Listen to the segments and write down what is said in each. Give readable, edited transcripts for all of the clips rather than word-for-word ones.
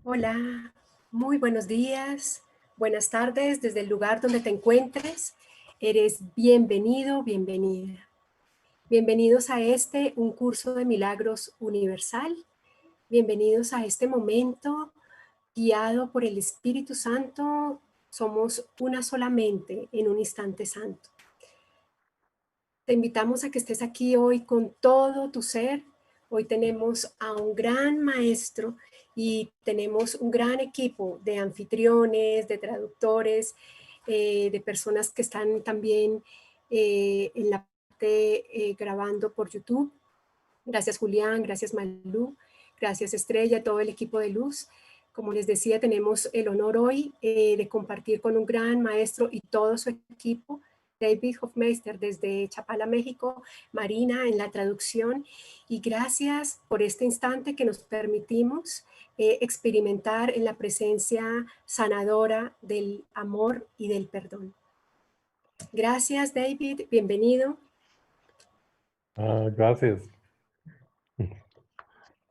Hola, muy buenos días, buenas tardes desde el lugar donde te encuentres. Eres bienvenido, bienvenida. Bienvenidos a un curso de milagros universal. Bienvenidos a este momento guiado por el Espíritu Santo. Somos una sola mente en un instante santo. Te invitamos a que estés aquí hoy con todo tu ser. Hoy tenemos a un gran maestro y tenemos un gran equipo de anfitriones, de traductores, de personas que están también en la parte grabando por YouTube. Gracias Julián, gracias Malú, gracias Estrella, todo el equipo de Luz. Como les decía, tenemos el honor hoy de compartir con un gran maestro y todo su equipo, David Hoffmeister desde Chapala, México, Marina en la traducción, y gracias por este instante que nos permitimos experimentar en la presencia sanadora del amor y del perdón. Gracias David, bienvenido. Gracias.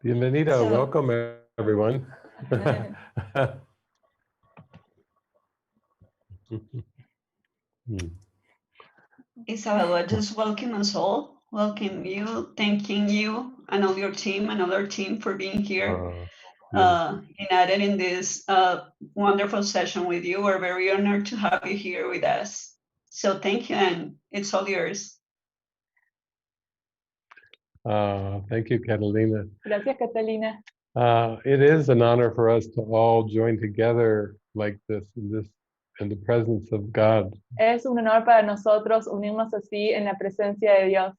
Bienvenido. Welcome, everyone. Isabel, I just welcome us all. Welcome you, thanking you and all your team, another team for being here, united in this wonderful session with you. We're very honored to have you here with us. So thank you, and it's all yours. Thank you, Catalina. Gracias, Catalina. It is an honor for us to all join together like this in the presence of God. Es un honor para nosotros unirnos así en la presencia de Dios.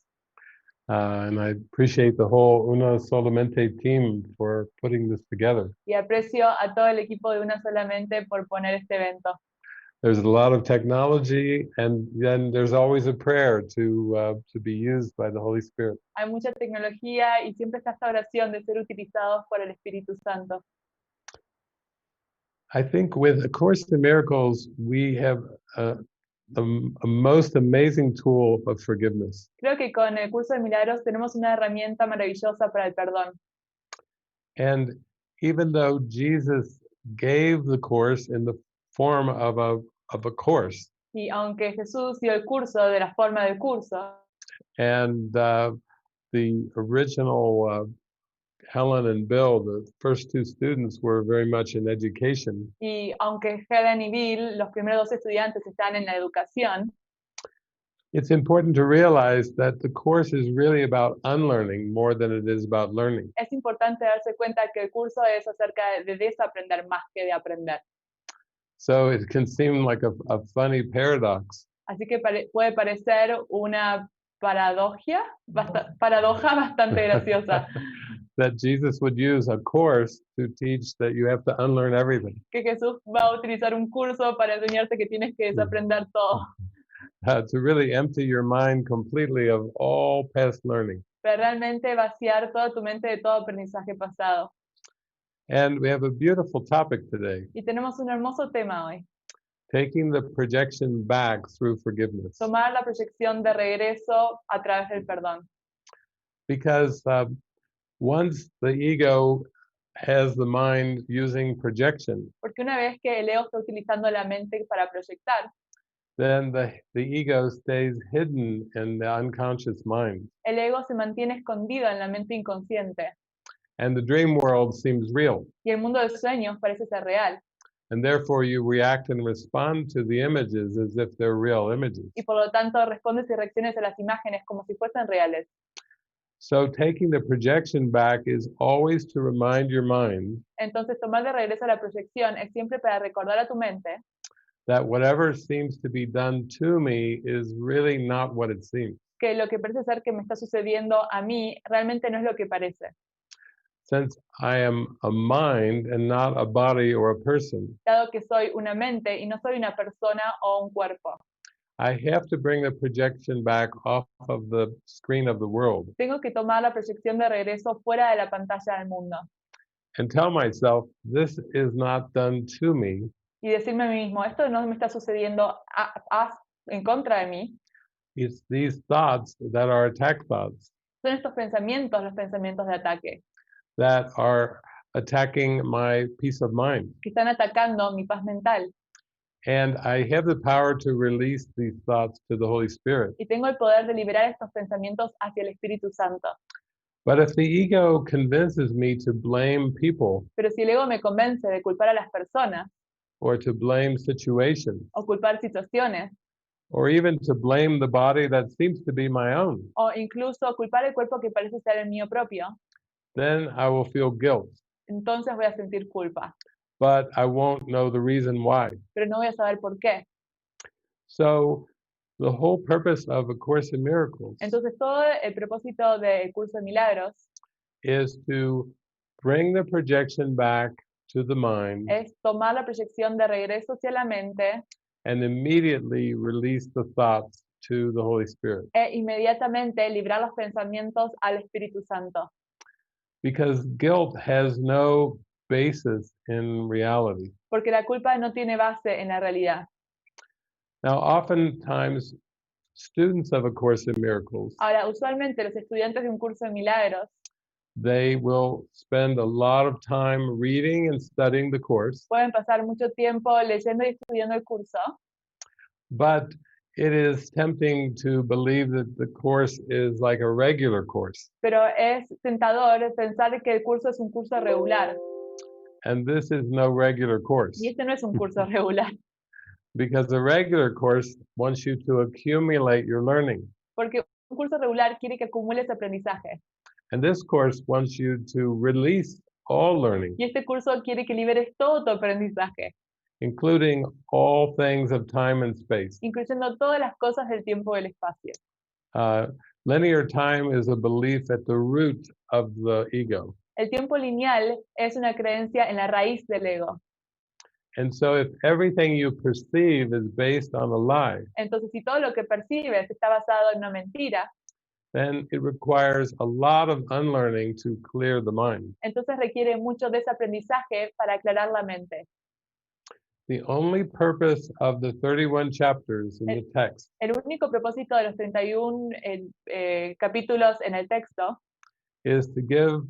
And I appreciate the whole Una Solamente team for putting this together. Y aprecio a todo el equipo de Una Solamente por poner este evento. There's a lot of technology, and then there's always a prayer to be used by the Holy Spirit. Hay mucha tecnología y siempre está esta oración de ser utilizados por el Espíritu Santo. I think with A Course in Miracles, we have a most amazing tool of forgiveness. Creo que con el curso de milagros tenemos una herramienta maravillosa para el perdón. And even though Jesus gave the course in the form of a course, Y aunque Jesús dio el curso de la forma del curso, and the original Helen and Bill, the first two students, were very much in education. y aunque Helen y Bill, los primeros dos estudiantes, están en la educación, It's important to realize that the course is really about unlearning more than it is about learning. es importante darse cuenta que el curso es acerca de desaprender más que de aprender. So it can seem like a funny paradox. Así que puede parecer una paradoja bastante graciosa, That Jesus would use a course to teach that you have to unlearn everything. que Jesús va a utilizar un curso para enseñarte que tienes que desaprender todo, To really empty your mind completely of all past learning. pero realmente vaciar toda tu mente de todo aprendizaje pasado. And we have a beautiful topic today, Y tenemos un hermoso tema hoy, taking the projection back through forgiveness. tomar la proyección de regreso a través del perdón. Because once the ego has the mind using projection, Porque una vez que el ego está utilizando la mente para proyectar, then the ego stays hidden in the unconscious mind. el ego se mantiene escondido en la mente inconsciente And the dream world seems real. y el mundo de sueños parece ser real. And therefore you react and respond to the images as if they're real images. Y por lo tanto respondes y reacciones a las imágenes como si fuesen reales. So taking the projection back is always to remind your mind Entonces tomar de regreso la proyección es siempre para recordar a tu mente that whatever seems to be done to me is really not what it seems. que lo que parece ser que me está sucediendo a mí realmente no es lo que parece. Since I am a mind and not a body or a person, Dado que soy una mente y no soy una persona o un cuerpo, I have to bring the projection back off of the screen of the world tengo que tomar la proyección de regreso fuera de la pantalla del mundo and tell myself, this is not done to me. y decirme a mí mismo, esto no me está sucediendo en contra de mí, It's these thoughts that are attack thoughts son estos pensamientos los pensamientos de ataque, that are attacking my peace of mind. que están atacando mi paz mental. And I have the power to release these thoughts to the Holy Spirit. Y tengo el poder de liberar estos pensamientos hacia el Espíritu Santo. But if the ego convinces me to blame people Pero si el ego me convence de culpar a las personas, or to blame situations, o culpar situaciones, or even to blame the body that seems to be my own, o incluso culpar el cuerpo que parece ser el mío propio, then I will feel guilt. entonces voy a sentir culpa. But I won't know the reason why. Pero no voy a saber por qué. So the whole purpose of A Course in Miracles Entonces todo el propósito del curso de milagros is to bring the projection back to the mind es tomar la proyección de regreso hacia la mente and immediately release the thoughts to the Holy Spirit. e inmediatamente librar los pensamientos al Espíritu Santo. Because guilt has no basis in reality. Porque la culpa no tiene base en la realidad. Now, oftentimes, students of A Course in Miracles, Ahora, usualmente los estudiantes de un curso de milagros they will spend a lot of time reading and studying the course, pueden pasar mucho tiempo leyendo y estudiando el curso, but it is tempting to believe that the course is like a regular course. pero es tentador pensar que el curso es un curso regular. And this is no regular course, Y este no es un curso regular, because a regular course wants you to accumulate your learning. porque un curso regular quiere que acumules aprendizaje. And this course wants you to release all learning, Y este curso quiere que liberes todo tu aprendizaje, including all things of time and space. incluyendo todas las cosas del tiempo y del espacio. Linear time is a belief at the root of the ego. El tiempo lineal es una creencia en la raíz del ego. And so if everything you perceive is based on a lie, Entonces, si todo lo que percibes está basado en una mentira, then it requires a lot of unlearning to clear the mind. entonces requiere mucho desaprendizaje para aclarar la mente. The only purpose of the 31 chapters in the text El único propósito de los 31 capítulos en el texto is to give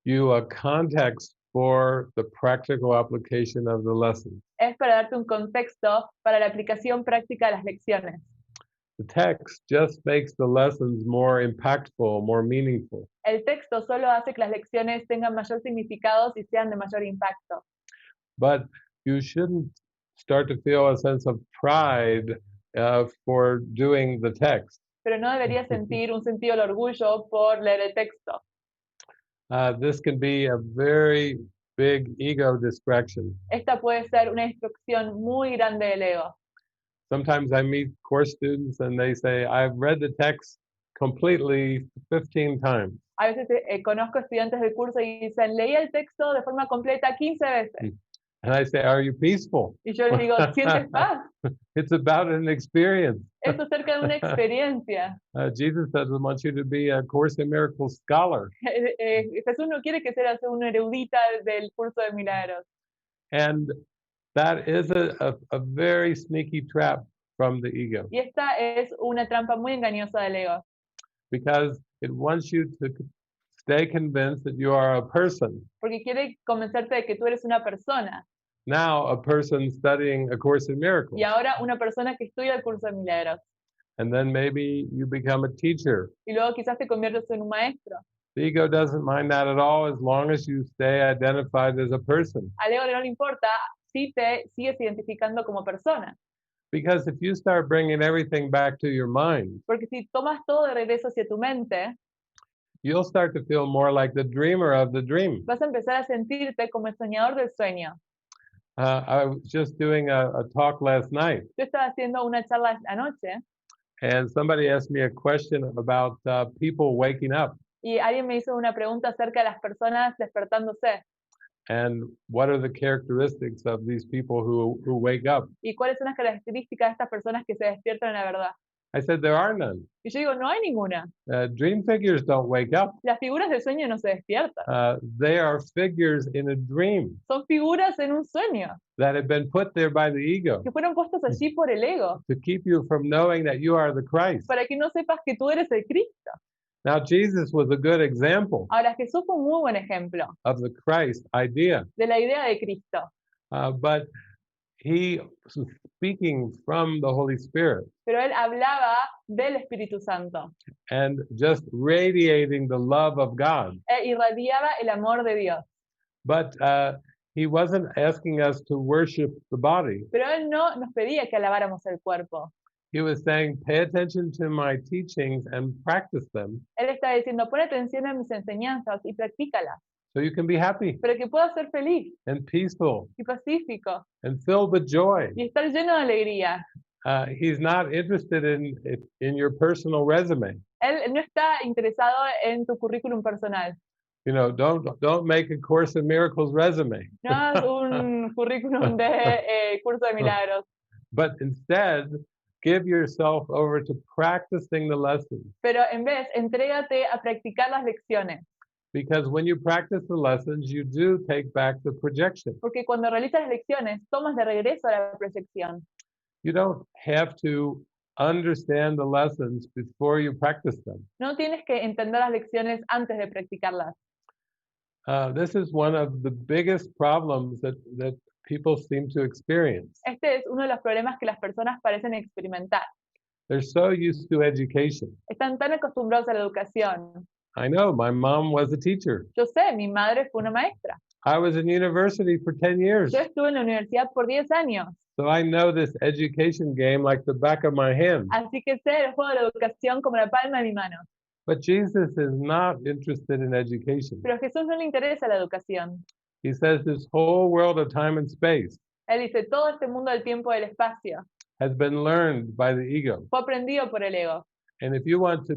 you a context for the practical application of the lesson. es para darte un contexto para la aplicación práctica de las lecciones. The text just makes the lessons more impactful, more meaningful. El texto solo hace que las lecciones tengan mayor significado y sean de mayor impacto. But you shouldn't start to feel a sense of pride for doing the text. Pero no deberías sentir un sentido de orgullo por leer el texto. This can be a very big ego distraction. Esta puede ser una instrucción muy grande del ego. Sometimes I meet course students and they say, I've read the text completely 15 times. A veces conozco estudiantes del curso y dicen, leí el texto de forma completa 15 veces. And I say, are you peaceful? Y yo les digo, ¿sientes paz? It's about an experience. Es acerca de una experiencia. Jesus doesn't want you to be a Course in Miracles scholar. Jesús no quiere que seas una erudita del curso de milagros. And that is a very sneaky trap from the ego. Y esta es una trampa muy engañosa del ego. Because it wants you to stay convinced that you are a person. Porque quiere convencerte de que tú eres una persona. Now a person studying A Course in Miracles. Y ahora una persona que estudia el curso de milagros. And then maybe you become a teacher. Y luego quizás te conviertes en un maestro. The ego doesn't mind that at all as long as you stay identified as a person. Al ego no le importa si te sigues identificando como persona. Because if you start bringing everything back to your mind, Porque si tomas todo de regreso hacia tu mente, you'll start to feel more like the dreamer of the dream. vas a empezar a sentirte como el soñador del sueño. I was just doing a talk last night, Yo estaba haciendo una charla anoche and somebody asked me a question about people waking up y alguien me hizo una pregunta acerca de las personas despertándose and what are the characteristics of these people who wake up. y cuáles son las características de estas personas que se despiertan en la verdad. I said there are none. Y yo digo, no hay ninguna. Dream figures don't wake up. Las figuras del sueño no se despiertan. They are figures in a dream Son figuras en un sueño that have been put there by the ego que fueron puestas allí por el ego to keep you from knowing that you are the Christ. para que no sepas que tú eres el Cristo. Now, Jesus was a good example Ahora, Jesús fue un muy buen ejemplo of the Christ idea, de la idea de Cristo, but he was speaking from the Holy Spirit pero él hablaba del Espíritu Santo and just radiating the love of God. e irradiaba el amor de Dios. But he wasn't asking us to worship the body. Pero él no nos pedía que alabáramos el cuerpo. He was saying, pay attention to my teachings and practice them Él está diciendo, pon atención a mis enseñanzas y practícalas, so you can be happy pero que puedas ser feliz and peaceful y pacífico and filled with joy. y estar lleno de alegría. He's not interested in your personal resume. Él no está interesado en tu currículum personal. You know, don't make a Course in Miracles resume. No es un currículum de curso de milagros, But instead, give yourself over to practicing the lessons. pero en vez, entrégate a practicar las lecciones, Because when you practice the lessons, you do take back the projection. porque cuando realizas las lecciones, tomas de regreso la proyección. You don't have to understand the lessons before you practice them. No tienes que entender las lecciones antes de practicarlas. This is one of the biggest problems that people seem to experience. Este es uno de los problemas que las personas parecen experimentar. They're so used to education. Están tan acostumbrados a la educación. I know, my mom was a teacher. Yo sé, mi madre fue una maestra. I was in university for 10 years. Yo estuve en la universidad por 10 años. So I know this education game like the back of my hand. Así que sé el juego de la educación como la palma de mi mano. But Jesus is not interested in education. Pero a Jesús no le interesa la educación. He says this whole world of time and space Él dice, todo este mundo del tiempo y del espacio has been learned by the ego. fue aprendido por el ego. And if you want to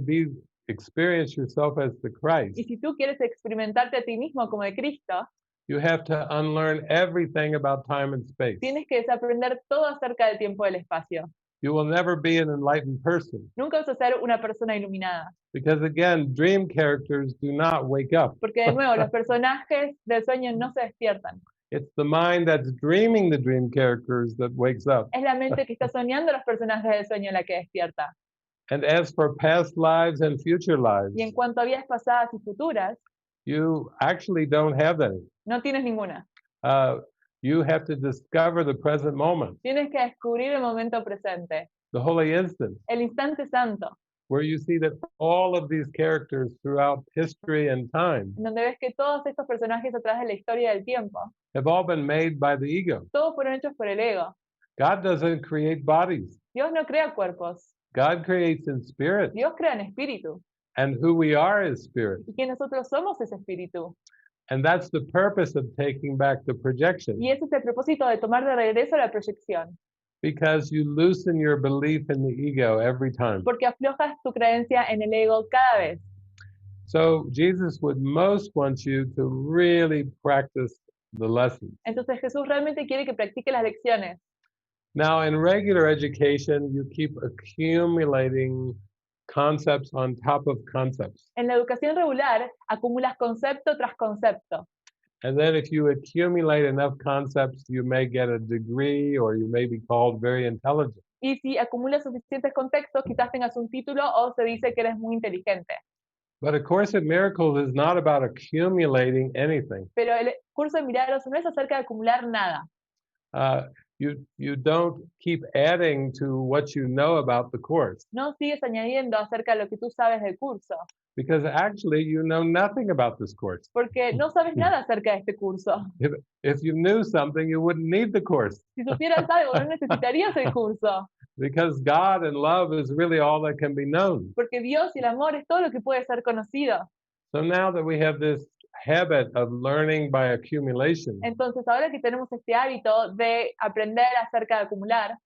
experience yourself as the Christ, Y si tú quieres experimentarte a ti mismo como de Cristo, you have to unlearn everything about time and space. tienes que desaprender todo acerca del tiempo y del espacio. You will never be an enlightened person Nunca vas a ser una persona iluminada. because, again, dream characters do not wake up. Porque de nuevo, los personajes del sueño no se despiertan. It's the mind that's dreaming the dream characters that wakes up. Es la mente que está soñando los personajes del sueño la que despierta. And as for past lives and future lives, Y en cuanto a vidas pasadas y futuras, you actually don't have any. no tienes ninguna. You have to discover the present moment, Tienes que descubrir el momento presente, the holy instant, el instante santo, where you see that all of these characters throughout history and time en donde ves que todos estos personajes a través de la historia del tiempo, have all been made by the ego. todos fueron hechos por el ego. God doesn't create bodies. Dios no crea cuerpos, God creates in spirit, Dios crea en espíritu. and who we are is spirit. Y que nosotros somos ese espíritu. And that's the purpose of taking back the projection, Y ese es el propósito de tomar de regreso la proyección. because you loosen your belief in the ego every time. Porque aflojas tu creencia en el ego cada vez. So Jesus would most want you to really practice the lessons. Entonces Jesús realmente quiere que practique las lecciones. Now, in regular education, you keep accumulating concepts on top of concepts. En la educación regular acumulas concepto tras concepto. And then if you accumulate enough concepts, you may get a degree or you may be called very intelligent. Y si acumulas suficientes contextos, quizás tengas un título o se dice que eres muy inteligente. But A Course in Miracles is not about accumulating anything. Pero el curso de milagros no es acerca de acumular nada. You don't keep adding to what you know about the course, No sigues añadiendo acerca de lo que tú sabes del curso, because actually you know nothing about this course. porque no sabes nada acerca de este curso. If you knew something, you wouldn't need the course, Si supieras algo, no necesitarías el curso, because God and love is really all that can be known. porque Dios y el amor es todo lo que puede ser conocido. So now that we have this habit of learning by accumulation, Entonces, ahora que tenemos este hábito de aprender acerca de acumular,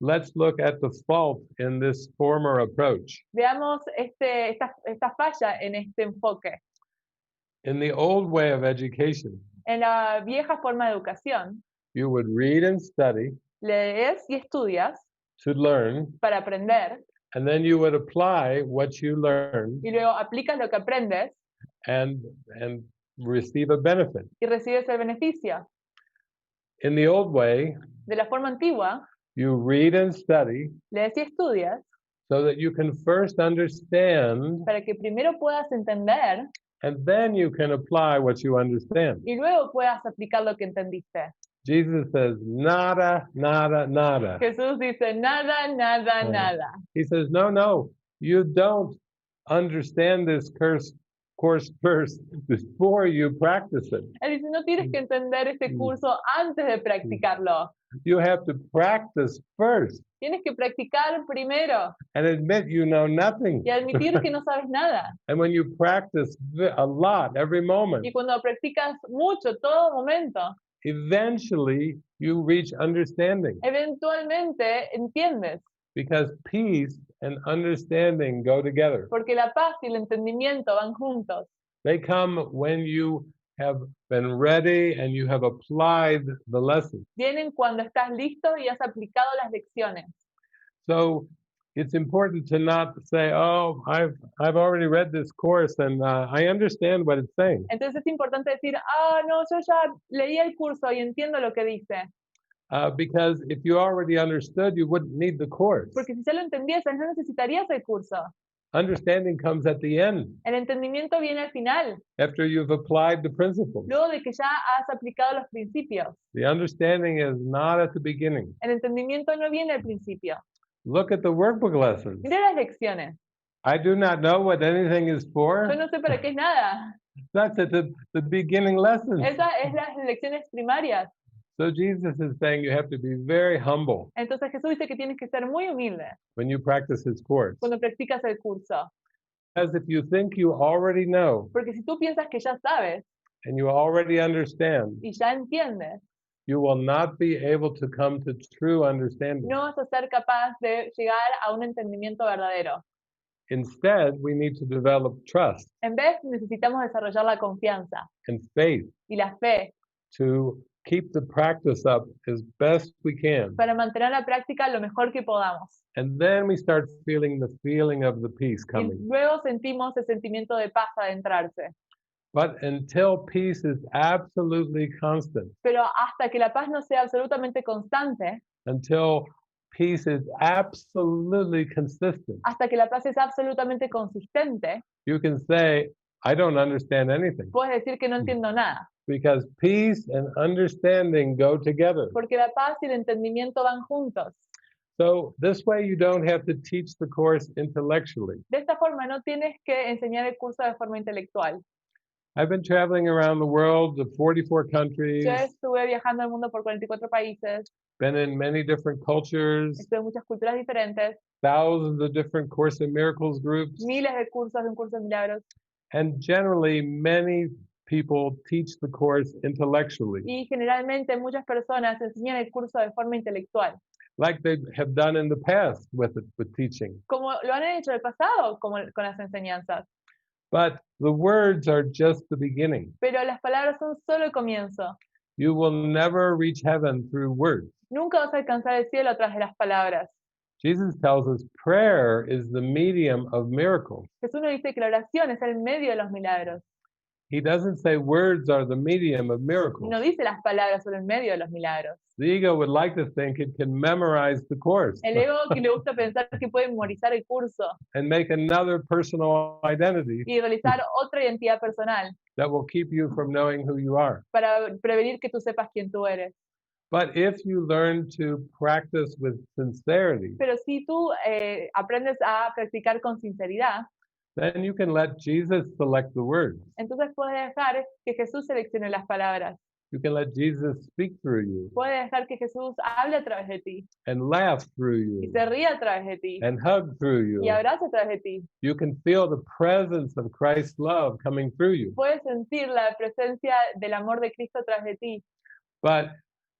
let's look at the fault in this former approach. veamos esta falla en este enfoque. In the old way of education, En la vieja forma de educación, you would read and study lees y estudias to learn, para aprender and then you would apply what you learned y luego aplicas lo que aprendes and receive a benefit. y recibes el beneficio. In the old way, De la forma antigua, you read and study lees y estudias so that you can first understand, para que primero puedas entender and then you can apply what you understand. y luego puedas aplicar lo que entendiste. Jesus says, nada, nada, nada. Jesús dice nada, nada, nada. He says, no, you don't understand this course first before you practice it. Él dice, no tienes que entender este curso antes de practicarlo. You have to practice first Tienes que practicar primero and admit you know nothing. y admitir que no sabes nada. And when you practice a lot every moment, Y cuando practicas mucho, todo momento, eventually you reach understanding, eventualmente entiendes. because peace and understanding go together. Porque la paz y el entendimiento van juntos. They come when you have been ready and you have applied the lesson. Vienen cuando estás listo y has aplicado las lecciones. So it's important to not say, oh, I've already read this course and I understand what it's saying. Entonces es importante decir, no, yo ya leí el curso y entiendo lo que dice. Because if you already understood, you wouldn't need the course. Porque si ya lo entendieses, no necesitarías el curso. Understanding comes at the end, El entendimiento viene al final, after you've applied the principles. luego de que ya has aplicado los principios. The understanding is not at the beginning. El entendimiento no viene al principio. Look at the workbook lessons. Mira las lecciones. I do not know what anything is for. Yo no sé para qué es nada. That's at the beginning lessons. Esas es las lecciones primarias. So Jesus is saying you have to be very humble Entonces Jesús dice que tienes que ser muy humilde when you practice his course. cuando practicas el curso. Because if you think you already know Porque si tú piensas que ya sabes and you already understand, y ya entiendes, you will not be able to come to true understanding. no vas a ser capaz de llegar a un entendimiento verdadero. Instead, we need to develop trust En vez, necesitamos desarrollar la confianza and faith y la fe to keep the practice up as best we can. para mantener la práctica lo mejor que podamos. And then we start feeling the feeling of the peace Y coming. luego sentimos el sentimiento de paz adentrarse. But until peace is absolutely constant, Pero hasta que la paz no sea absolutamente constante, until peace is absolutely consistent, hasta que la paz es absolutamente consistente, you can say, I don't understand anything. puedes decir que no entiendo nada. Because peace and understanding go together. Porque la paz y el entendimiento van juntos. So this way you don't have to teach the course intellectually. De esta forma no tienes que enseñar el curso de forma intelectual. I've been traveling around the world to 44 countries, Yo estuve viajando al mundo por 44 países, been in many different cultures, estuve en muchas culturas diferentes, thousands of different Course in Miracles groups, miles de cursos de un curso de milagros, and generally many people teach the course intellectually, y generalmente muchas personas enseñan el curso de forma intelectual, like they have done in the past with teaching. como lo han hecho en el pasado como con las enseñanzas. But the words are just the beginning. Pero las palabras son solo el comienzo. You will never reach heaven through words. Nunca vas a alcanzar el cielo a través de las palabras. Jesus tells us prayer is the medium of miracles. Jesús nos dice que la oración es el medio de los milagros. He doesn't say words are the medium of miracles. No dice las palabras son el medio de los milagros. The ego would like to think it can memorize the course El ego que le gusta pensar que puede memorizar el curso and make another personal identity y realizar otra identidad personal that will keep you from knowing who you are. para prevenir que tú sepas quién tú eres. But if you learn to practice with sincerity, Pero si tú aprendes a practicar con sinceridad, then you can let Jesus select the words. entonces puedes dejar que Jesús seleccione las palabras. You can let Jesus speak through you Puedes dejar que Jesús hable a través de ti and laugh through y you se ríe a través de ti and hug through you. y abrace a través de ti. You can feel the presence of Christ's love coming through you. Puedes sentir la presencia del amor de Cristo a través de ti, But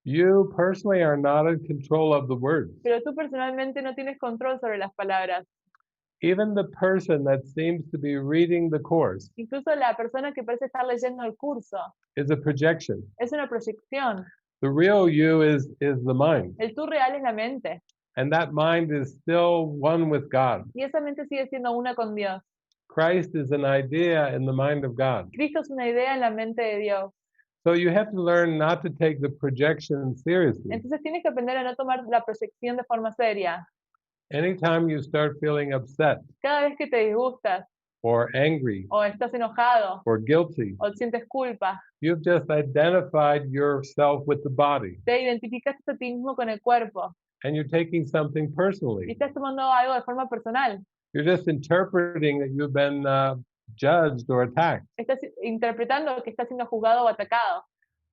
you personally are not in control of the words. pero tú personalmente no tienes control sobre las palabras. Even the person that seems to be reading the course Incluso la persona que parece estar leyendo el curso is a projection. es una proyección. The real you is the mind. El tú real es la mente And that mind is still one with God. y esa mente sigue siendo una con Dios. Christ is an idea in the mind of God. Cristo es una idea en la mente de Dios. So you have to learn not to take the projection seriously. Entonces tienes que aprender a no tomar la proyección de forma seria. Anytime you start feeling upset Cada vez que te disgustas or angry o estás enojado or guilty, o sientes culpa, you've just identified yourself with the body te identificaste a ti mismo con el cuerpo and you're taking something y personally. estás tomando algo de forma personal. You're just interpreting that you've been judged or attacked. Estás interpretando que estás siendo juzgado o atacado,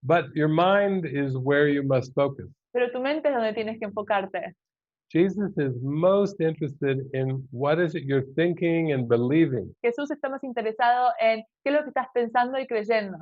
But your mind is where you must focus. pero tu mente es donde tienes que enfocarte. Jesus is most interested in what is it you're thinking and believing. Jesús está más interesado en qué es lo que estás pensando y creyendo.